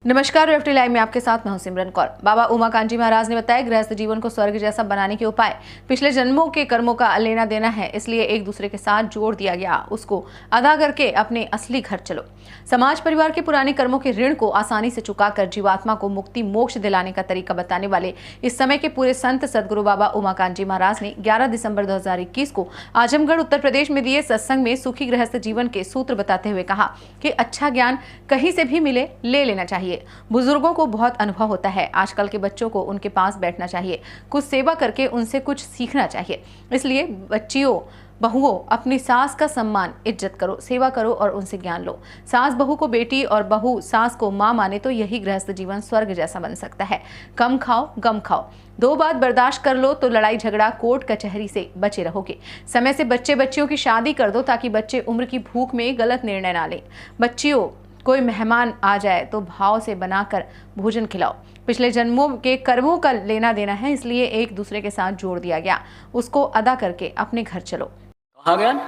नमस्कार, FT live में आपके साथ मैं हूं सिमरन कौर। बाबा उमाकांत जी महाराज ने बताया, गृहस्थ जीवन को स्वर्ग जैसा बनाने के उपाय पिछले जन्मों के कर्मों का लेना देना है, इसलिए एक दूसरे के साथ जोड़ दिया गया, उसको अदा करके अपने असली घर चलो। समाज परिवार के पुराने कर्मों के ऋण को आसानी से चुकाकर जीवात्मा को मुक्ति मोक्ष दिलाने का तरीका बताने वाले इस समय के पूरे संत सदगुरु बाबा उमाकांत जी महाराज ने 11 दिसंबर 2021 को आजमगढ़ उत्तर प्रदेश में दिए सत्संग में सुखी गृहस्थ जीवन के सूत्र बताते हुए कहा कि अच्छा ज्ञान कहीं से भी मिले, ले लेना चाहिए। बुजुर्गों को बहुत अनुभव होता है, आजकल के बच्चों को उनके पास बैठना चाहिए, कुछ सेवा करके उनसे कुछ सीखना चाहिए। इसलिए बच्चियों बहुओं अपनी सास का सम्मान इज्जत करो, सेवा करो और उनसे ज्ञान लो। सास बहू को बेटी और बहू सास को माँ माने तो यही गृहस्थ जीवन स्वर्ग जैसा बन सकता है। कम खाओ गम खाओ, 2 बात बर्दाश्त कर लो तो लड़ाई झगड़ा कोर्ट कचहरी से बचे रहोगे। समय से बच्चे बच्चियों की शादी कर दो ताकि बच्चे उम्र की भूख में गलत निर्णय ना लें। बच्चियों, कोई मेहमान आ जाए तो भाव से बनाकर भोजन खिलाओ। पिछले जन्मों के कर्मों का लेना देना है, इसलिए एक दूसरे के साथ जोड़ दिया गया, उसको अदा करके अपने घर चलो। कहा गया ना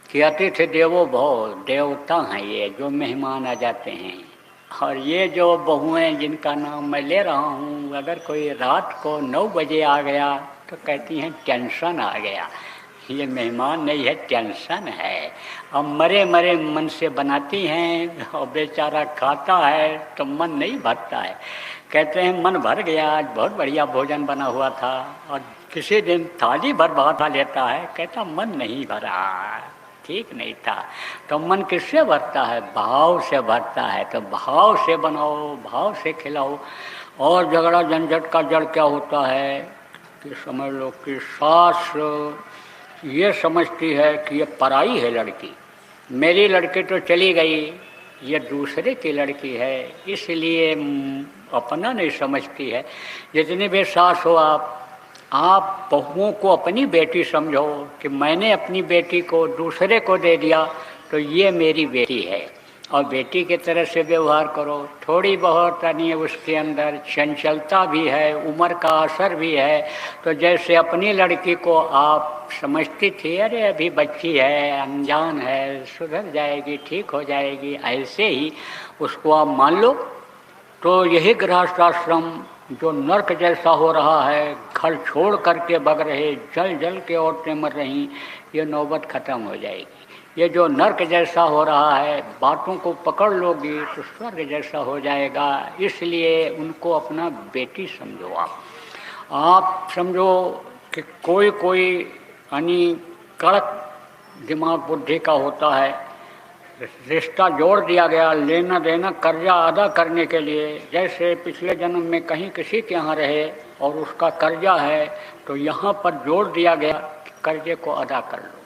कि अतिथि देवो भव, देवता हैं ये जो मेहमान आ जाते हैं। और ये जो बहुएं जिनका नाम मैं ले रहा हूँ, अगर कोई रात को 9 बजे आ गया तो कहती हैं टेंशन आ गया। ये मेहमान नहीं है, टेंशन है। अब मरे मरे मन से बनाती हैं और बेचारा खाता है तो मन नहीं भरता है। कहते हैं मन भर गया, आज बहुत बढ़िया भोजन बना हुआ था, और किसी दिन थाली भर भात लेता है, कहता मन नहीं भरा, ठीक नहीं था। तो मन किससे भरता है? भाव से भरता है। तो भाव से बनाओ, भाव से खिलाओ। और झगड़ा झंझट का जड़ क्या होता है कि समझ लो कि सास ये समझती है कि ये पराई है लड़की, मेरी लड़की तो चली गई, ये दूसरे की लड़की है, इसलिए अपना नहीं समझती है। जितनी भी सास हो आप बहुओं को अपनी बेटी समझो कि मैंने अपनी बेटी को दूसरे को दे दिया तो ये मेरी बेटी है, और बेटी की तरह से व्यवहार करो। थोड़ी बहुत यानी उसके अंदर चंचलता भी है, उम्र का असर भी है। तो जैसे अपनी लड़की को आप समझती थी, अरे अभी बच्ची है, अनजान है, सुधर जाएगी, ठीक हो जाएगी, ऐसे ही उसको आप मान लो। तो यही गृहस्थाश्रम जो नर्क जैसा हो रहा है, घर छोड़ करके भग रहे, जल जल के औरतें मर रही, ये नौबत ख़त्म हो जाएगी। ये जो नर्क जैसा हो रहा है, बातों को पकड़ लोगी तो स्वर्ग जैसा हो जाएगा। इसलिए उनको अपना बेटी समझो। आप समझो कि कोई यानी कड़क दिमाग बुद्धि का होता है, रिश्ता जोड़ दिया गया लेना देना कर्जा अदा करने के लिए। जैसे पिछले जन्म में कहीं किसी के यहाँ रहे और उसका कर्जा है, तो यहाँ पर जोड़ दिया गया कि कर्जे को अदा कर लो।